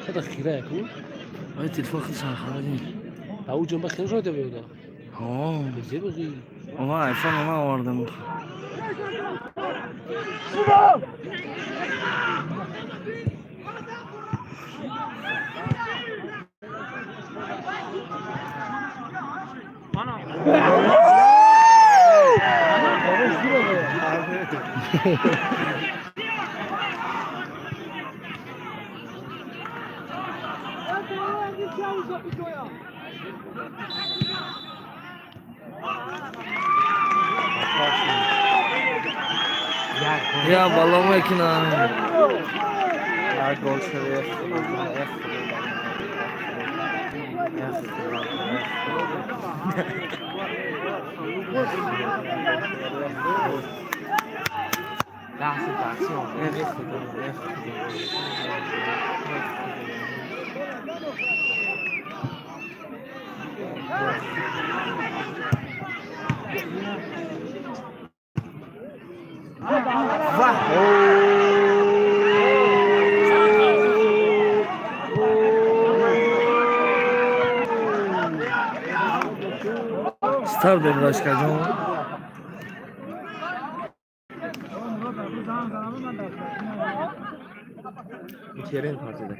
هذا خيراك هو هاي تلفون خلصها خلاص. او جنب خير شده بيودا زي بغي والله ايفون ما وردم. Ya balon makina. Gol seviyor. Star de başkacım. İçeri parçada.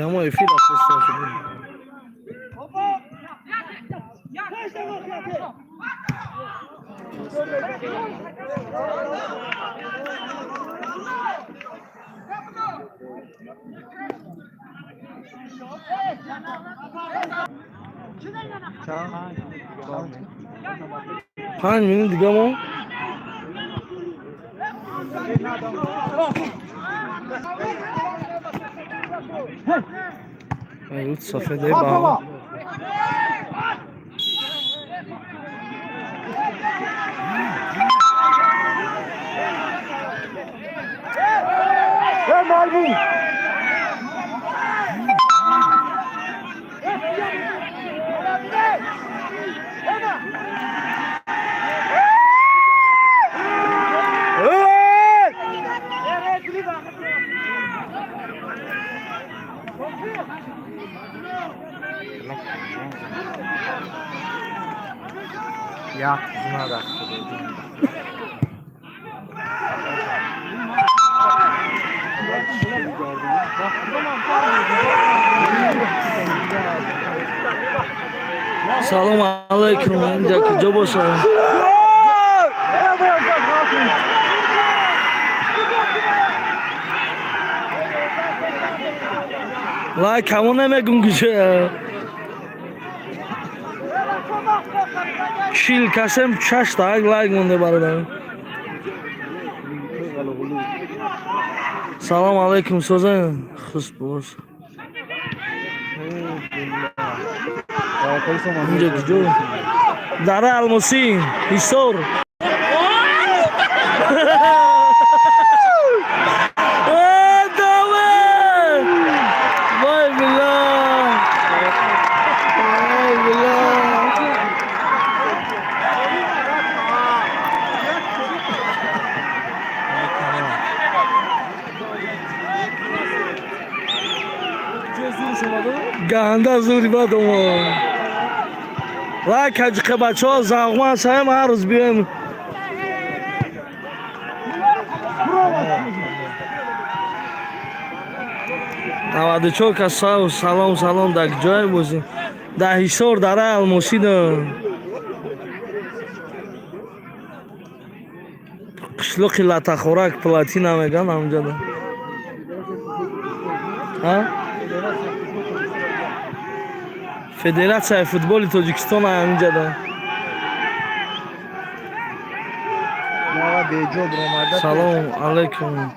Ama ifil asıl. Hangi benim digamo? Evet, safhede bağlı. Malvin. Ya buna da. Salam aleyküm. İndeki cobosa. La kamune megum güce. Şil kasem çaşta like munde baradan. Salam aleyküm sozan. Xusbos. İndeki jo. Dara almosi. Hisor. گنده از اون ریباد ما و کجقه بچه ها زغمان سایم هر روز بیایم نواده چو کسا و سلام در جای بازیم در حسار داره الموسی در قشلوقی لطه خوراک پلاتین همگان همجا در فدراسیای فوتبال تاجیکستان همینجا ده. سلام علیکم.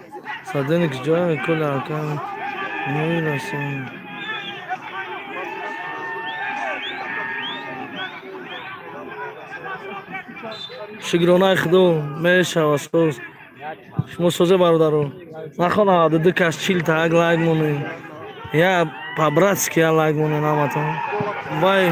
صدقنی جای کل آکان میرسم. شگرانای خدا میشه واسه شما سوزه برادرو نخواه دو کس چیل تاگ لایگ مونه یا پابراتسکی لایگ مونه نامتون بای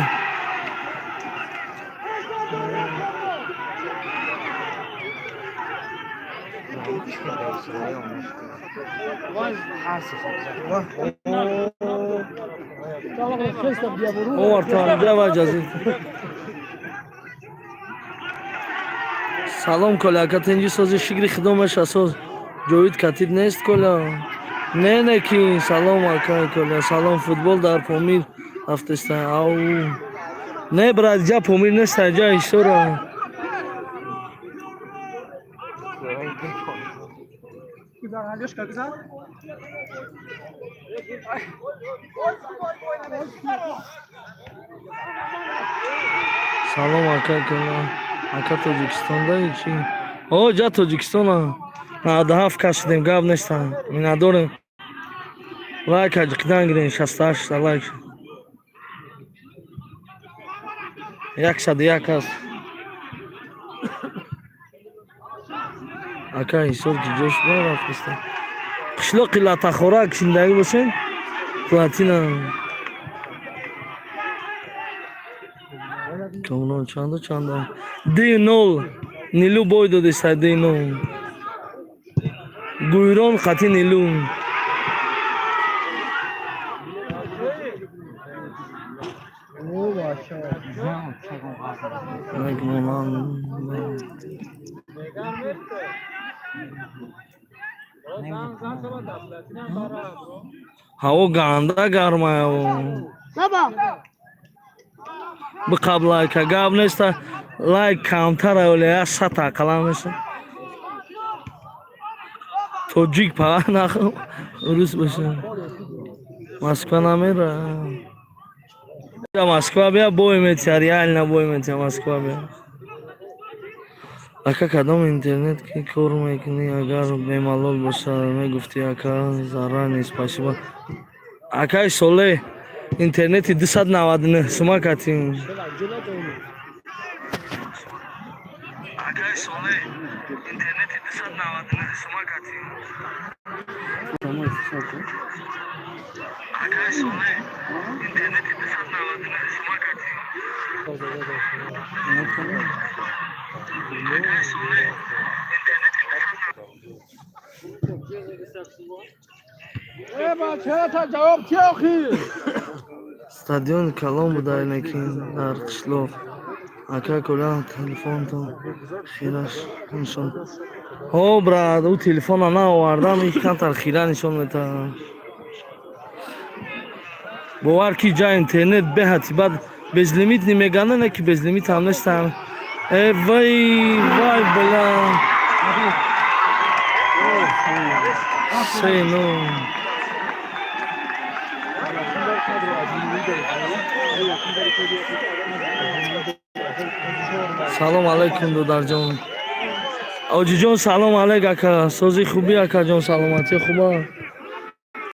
عمر تو بیا و اجازه سلام کلا که تنجی سازی شکری خدمتش اساس جوید کتید نیست کلا نه کی سلام آکای کلا سلام فوتبال در پامیر هفتست او نه برای جا پامیر نیست جا ایشورا سلام آکای کلا آکا توجیکستان داری چی او جا توجیکستان ها ده هفت کش دیم گاب نیست می نداریم لایک اجکدان گیرین 68 لایک یک است آکا ایسور که جوش برافت است قشلو قلت خوراک زندگی باشین پلاتینا کاملا چنده دی نول نیلو بوی داده است دی نول گویران خطی نیلو هوا گنده گرمه بقبل لایک گاب نیست لایک کمتر اولی ست اقلا میشه توجیک پا نخو روز بشه مسکو نمیره مسکو بیا بوی میتیا ریال نبوی میتیا مسکو بیا اکا کدام اینترنت که کار میکنی اگر بیمالول باشه میگفتی اکا ضرر نیست پاشیبا اکای سوله اینترنتی 299 شما کتیم اکای سوله اینترنتی 299 شما کتیم اکای سوله اینترنتی 299 شما کتیم اکای سوله اینترنتی 299 استادیون کلام بوده اینکین در قشلوق اکا کلا تلفن تو خیرش نشون او براد او تلفن انا آوردم یک کم تر خیره نشون میده باور کی جا اینترنت بهتی بعد bez limit نمیگنه نه که bez limit هم نیستم ای وای بلا سی نو سلام علیکم دودر جان اوجی جان سلام علیک اکا سوزی خوبی اکا جان سلامتی خوبه